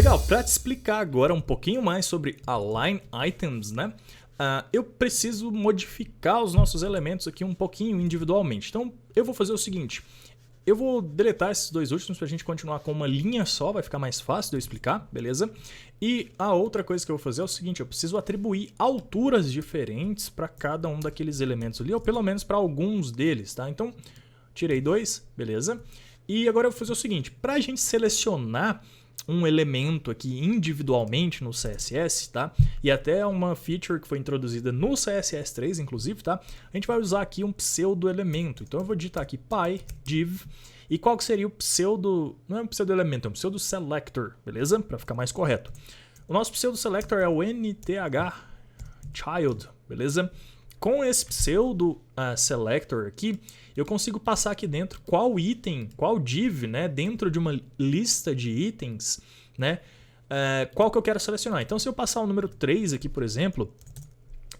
Legal, para te explicar agora um pouquinho mais sobre Align Items, né? Eu preciso modificar os nossos elementos aqui um pouquinho individualmente. Então, eu vou fazer o seguinte. Eu vou deletar esses dois últimos para a gente continuar com uma linha só, vai ficar mais fácil de eu explicar, beleza? E a outra coisa que eu vou fazer é o seguinte, eu preciso atribuir alturas diferentes para cada um daqueles elementos ali, ou pelo menos para alguns deles, tá? Então, tirei dois, beleza? E agora eu vou fazer o seguinte, para a gente selecionar um elemento aqui individualmente no CSS, tá? E até uma feature que foi introduzida no CSS 3, inclusive, tá? A gente vai usar aqui um pseudo elemento. Então eu vou digitar aqui div. E qual que seria o pseudo... Não é um pseudo elemento, é um pseudo selector, beleza? Para ficar mais correto. O nosso pseudo selector é o nth_child, beleza? Com esse pseudo selector aqui, eu consigo passar aqui dentro qual item, qual div, né, dentro de uma lista de itens, né, qual que eu quero selecionar. Então, se eu passar o número 3 aqui, por exemplo,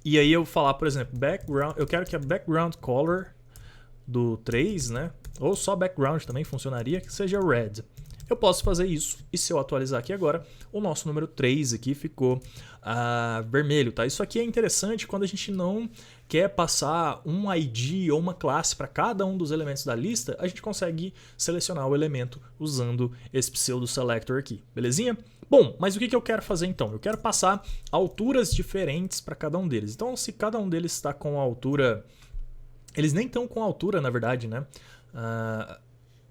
e aí eu falar, por exemplo, background, eu quero que a background color do 3, né, ou só background também funcionaria, que seja red. Eu posso fazer isso, e se eu atualizar aqui agora, o nosso número 3 aqui ficou vermelho, tá? Isso aqui é interessante quando a gente não quer passar um ID ou uma classe para cada um dos elementos da lista, a gente consegue selecionar o elemento usando esse pseudo selector aqui, belezinha? Bom, mas o que eu quero fazer então? Eu quero passar alturas diferentes para cada um deles. Então, se cada um deles está com a altura... Eles nem estão com altura, na verdade, né?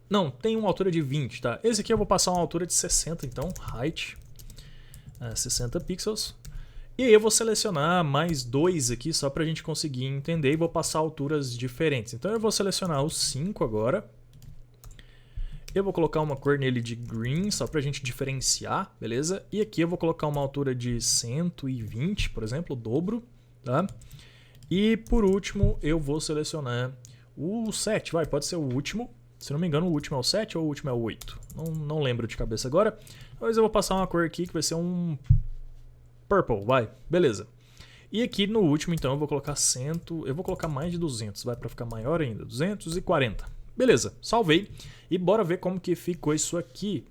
Não, tem uma altura de 20, tá? Esse aqui eu vou passar uma altura de 60, então, height, 60 pixels. E aí eu vou selecionar mais dois aqui, só pra gente conseguir entender, e vou passar alturas diferentes. Então eu vou selecionar o 5 agora. Eu vou colocar uma cor nele de green, só pra gente diferenciar, beleza? E aqui eu vou colocar uma altura de 120, por exemplo, o dobro, tá? E por último, eu vou selecionar o 7, pode ser o último. Se não me engano, o último é o 7 ou o último é o 8. Não lembro de cabeça agora. Mas eu vou passar uma cor aqui que vai ser um purple, beleza. E aqui no último, então, eu vou colocar 100, eu vou colocar mais de 200, para ficar maior ainda, 240. Beleza, salvei. E bora ver como que ficou isso aqui.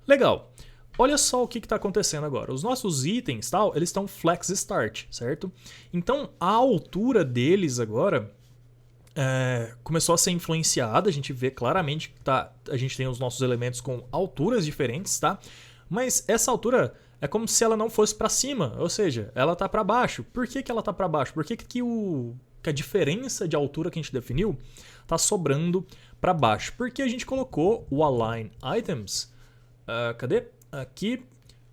Legal. Olha só o que está acontecendo agora. Os nossos itens, tal, eles estão flex start, certo? Então, a altura deles agora... começou a ser influenciada, a gente vê claramente que a gente tem os nossos elementos com alturas diferentes, tá? Mas essa altura é como se ela não fosse para cima, ou seja, ela tá para baixo. Por que ela tá para baixo? Por que a diferença de altura que a gente definiu tá sobrando para baixo? Porque a gente colocou o align items, cadê? Aqui,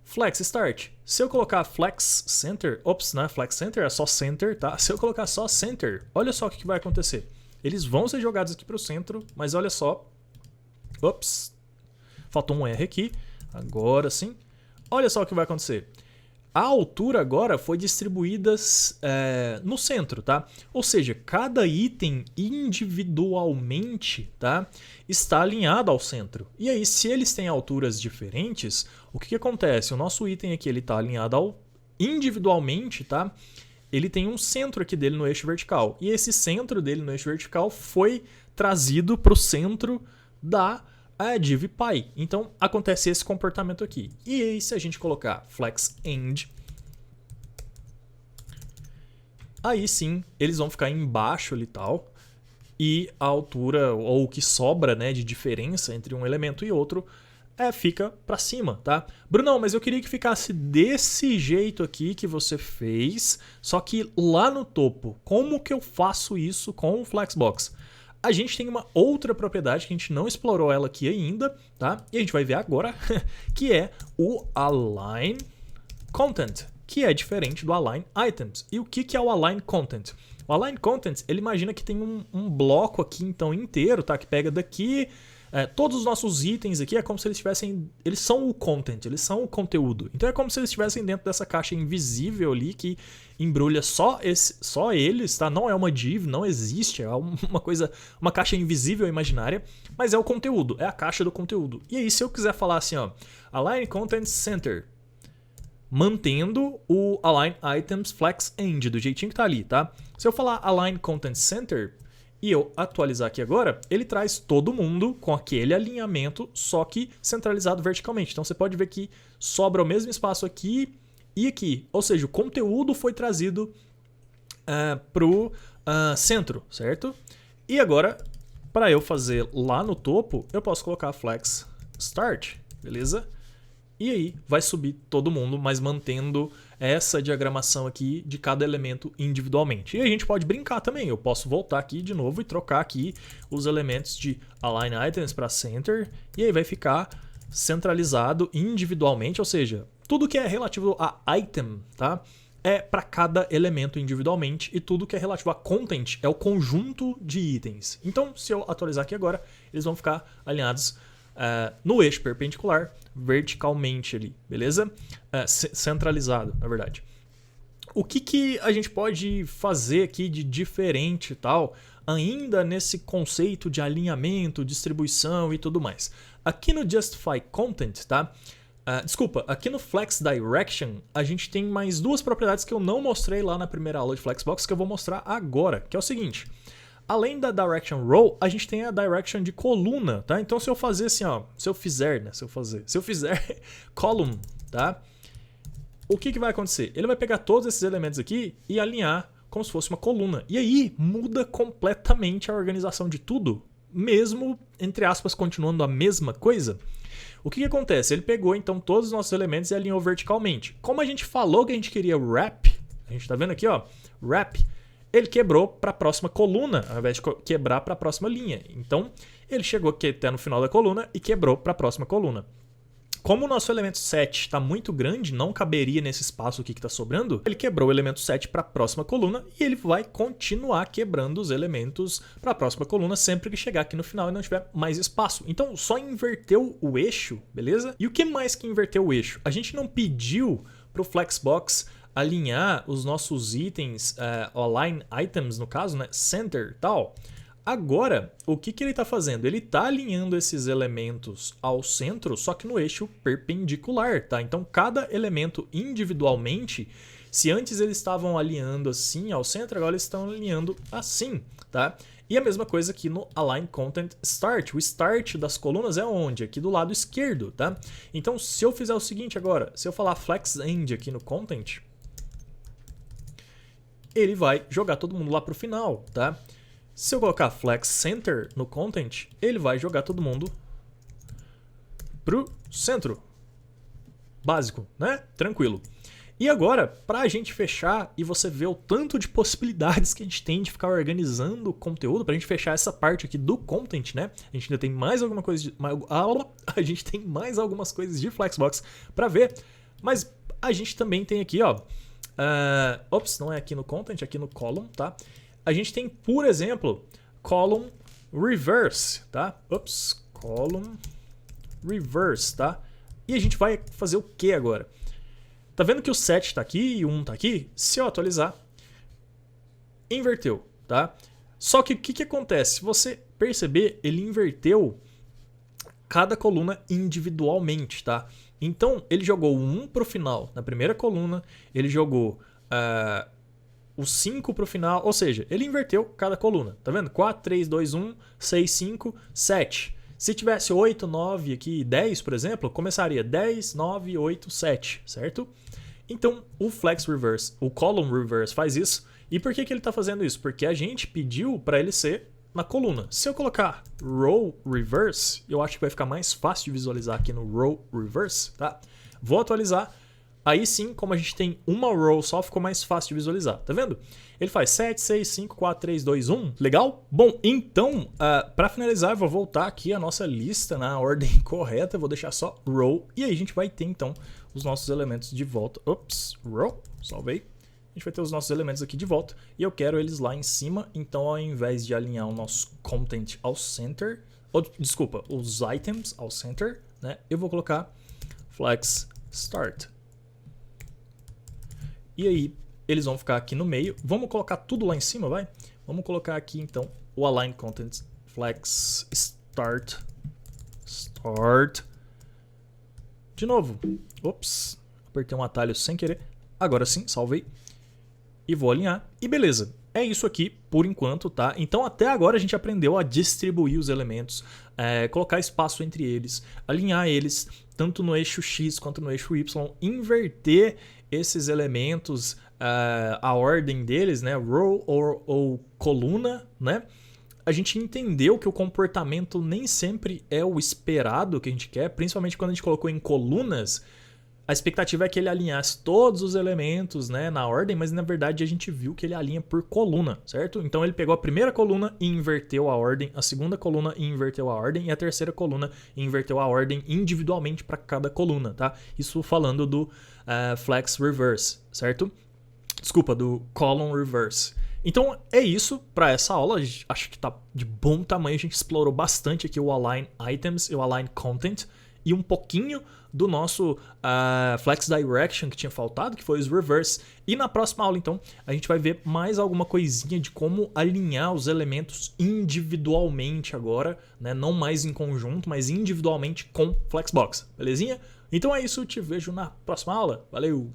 flex start. Se eu colocar flex center, não é flex center, é só center, tá? Se eu colocar só center, olha só o que vai acontecer. Eles vão ser jogados aqui para o centro, mas olha só. Faltou um R aqui. Agora sim. Olha só o que vai acontecer. A altura agora foi distribuída no centro, tá? Ou seja, cada item individualmente, tá, está alinhado ao centro. E aí, se eles têm alturas diferentes, o que acontece? O nosso item aqui está alinhado individualmente, tá? Ele tem um centro aqui dele no eixo vertical. E esse centro dele no eixo vertical foi trazido para o centro da div pi. Então acontece esse comportamento aqui. E aí, se a gente colocar flex end, aí sim eles vão ficar embaixo ali e tal. E a altura, ou o que sobra, né, de diferença entre um elemento e outro, fica para cima, tá? Brunão, mas eu queria que ficasse desse jeito aqui que você fez, só que lá no topo. Como que eu faço isso com o Flexbox? A gente tem uma outra propriedade que a gente não explorou ela aqui ainda, tá? E a gente vai ver agora, que é o Align Content, que é diferente do Align Items. E o que é o Align Content? O Align Content, ele imagina que tem um bloco aqui, então, inteiro, tá? Que pega daqui... todos os nossos itens aqui é como se eles tivessem... Eles são o content, eles são o conteúdo. Então é como se eles estivessem dentro dessa caixa invisível ali que embrulha só eles, tá? Não é uma div, não existe, é uma caixa invisível imaginária, mas é o conteúdo, é a caixa do conteúdo. E aí, se eu quiser falar assim, ó, Align Content Center, mantendo o Align Items Flex End, do jeitinho que tá ali, tá? Se eu falar Align Content Center... e eu atualizar aqui agora, ele traz todo mundo com aquele alinhamento, só que centralizado verticalmente. Então você pode ver que sobra o mesmo espaço aqui e aqui. Ou seja, o conteúdo foi trazido para o centro, certo? E agora, para eu fazer lá no topo, eu posso colocar Flex Start, beleza? E aí vai subir todo mundo, mas mantendo essa diagramação aqui de cada elemento individualmente. E a gente pode brincar também. Eu posso voltar aqui de novo e trocar aqui os elementos de Align Items para Center. E aí vai ficar centralizado individualmente, ou seja, tudo que é relativo a item, tá? É para cada elemento individualmente, e tudo que é relativo a content é o conjunto de itens. Então, se eu atualizar aqui agora, eles vão ficar alinhados no eixo perpendicular, verticalmente ali, beleza? Centralizado, na verdade. O que a gente pode fazer aqui de diferente e tal, ainda nesse conceito de alinhamento, distribuição e tudo mais? Aqui no Justify Content, tá? Desculpa, aqui no Flex Direction, a gente tem mais duas propriedades que eu não mostrei lá na primeira aula de Flexbox, que eu vou mostrar agora, que é o seguinte. Além da Direction Row, a gente tem a Direction de coluna, tá? Então se eu fazer assim, ó, se eu fizer column, tá? O que vai acontecer? Ele vai pegar todos esses elementos aqui e alinhar como se fosse uma coluna. E aí muda completamente a organização de tudo, mesmo, entre aspas, continuando a mesma coisa. O que acontece? Ele pegou então todos os nossos elementos e alinhou verticalmente. Como a gente falou que a gente queria wrap, a gente tá vendo aqui, ó, wrap, ele quebrou para a próxima coluna, ao invés de quebrar para a próxima linha. Então, ele chegou aqui até no final da coluna e quebrou para a próxima coluna. Como o nosso elemento 7 está muito grande, não caberia nesse espaço aqui que está sobrando, ele quebrou o elemento 7 para a próxima coluna e ele vai continuar quebrando os elementos para a próxima coluna sempre que chegar aqui no final e não tiver mais espaço. Então, só inverteu o eixo, beleza? E o que mais que inverteu o eixo? A gente não pediu para o Flexbox alinhar os nossos itens, align items no caso, né, center e tal. Agora, o que ele está fazendo? Ele está alinhando esses elementos ao centro, só que no eixo perpendicular, tá? Então, cada elemento individualmente, se antes eles estavam alinhando assim ao centro, agora eles estão alinhando assim, tá? E a mesma coisa aqui no Align Content Start. O start das colunas é onde? Aqui do lado esquerdo, tá? Então, se eu fizer o seguinte agora, se eu falar Flex End aqui no Content, ele vai jogar todo mundo lá para o final, tá? Se eu colocar Flex Center no Content, ele vai jogar todo mundo pro centro. Básico, né? Tranquilo. E agora, para a gente fechar e você ver o tanto de possibilidades que a gente tem de ficar organizando o conteúdo, para a gente fechar essa parte aqui do Content, né? A gente ainda tem mais alguma coisa a gente tem mais algumas coisas de Flexbox para ver, mas a gente também tem aqui, ó, não é aqui no Content, é aqui no Column, tá? A gente tem, por exemplo, Column Reverse, tá? Column Reverse, tá? E a gente vai fazer o que agora? Tá vendo que o 7 está aqui e o 1 está aqui? Se eu atualizar, inverteu, tá? Só que o que acontece? Se você perceber, ele inverteu cada coluna individualmente, tá? Então, ele jogou o 1 pro final na primeira coluna, ele jogou o 5 pro final, ou seja, ele inverteu cada coluna, tá vendo? 4, 3, 2, 1, 6, 5, 7. Se tivesse 8, 9 aqui, 10, por exemplo, começaria 10, 9, 8, 7, certo? Então, o Flex Reverse, o Column Reverse faz isso. E por que ele está fazendo isso? Porque a gente pediu para ele ser na coluna. Se eu colocar Row Reverse, eu acho que vai ficar mais fácil de visualizar aqui no Row Reverse, tá? Vou atualizar. Aí sim, como a gente tem uma row só, ficou mais fácil de visualizar, tá vendo? Ele faz 7, 6, 5, 4, 3, 2, 1. Legal? Bom, então, para finalizar, eu vou voltar aqui a nossa lista na ordem correta. Eu vou deixar só row. E aí a gente vai ter, então, os nossos elementos de volta. Row. Salvei. A gente vai ter os nossos elementos aqui de volta. E eu quero eles lá em cima. Então, ao invés de alinhar o nosso content ao center... desculpa, os items ao center, né? Eu vou colocar Flex Start. E aí, eles vão ficar aqui no meio. Vamos colocar tudo lá em cima, vai? Vamos colocar aqui, então, o Align Content Flex Start. De novo. Apertei um atalho sem querer. Agora sim, salvei. E vou alinhar. E beleza. é isso aqui por enquanto, tá? Então até agora a gente aprendeu a distribuir os elementos, colocar espaço entre eles, alinhar eles tanto no eixo X quanto no eixo Y, inverter esses elementos, a ordem deles, né? Row ou coluna, né? A gente entendeu que o comportamento nem sempre é o esperado que a gente quer, principalmente quando a gente colocou em colunas. A expectativa é que ele alinhasse todos os elementos, né, na ordem, mas na verdade a gente viu que ele alinha por coluna, certo? Então ele pegou a primeira coluna e inverteu a ordem, a segunda coluna e inverteu a ordem, e a terceira coluna e inverteu a ordem individualmente para cada coluna, tá? Isso falando do flex reverse, certo? Desculpa, do column reverse. Então é isso para essa aula, acho que tá de bom tamanho, a gente explorou bastante aqui o Align Items e o Align Content e um pouquinho do nosso Flex Direction que tinha faltado, que foi os Reverse. E na próxima aula, então, a gente vai ver mais alguma coisinha de como alinhar os elementos individualmente agora, né? Não mais em conjunto, mas individualmente com Flexbox, belezinha? Então é isso, te vejo na próxima aula. Valeu!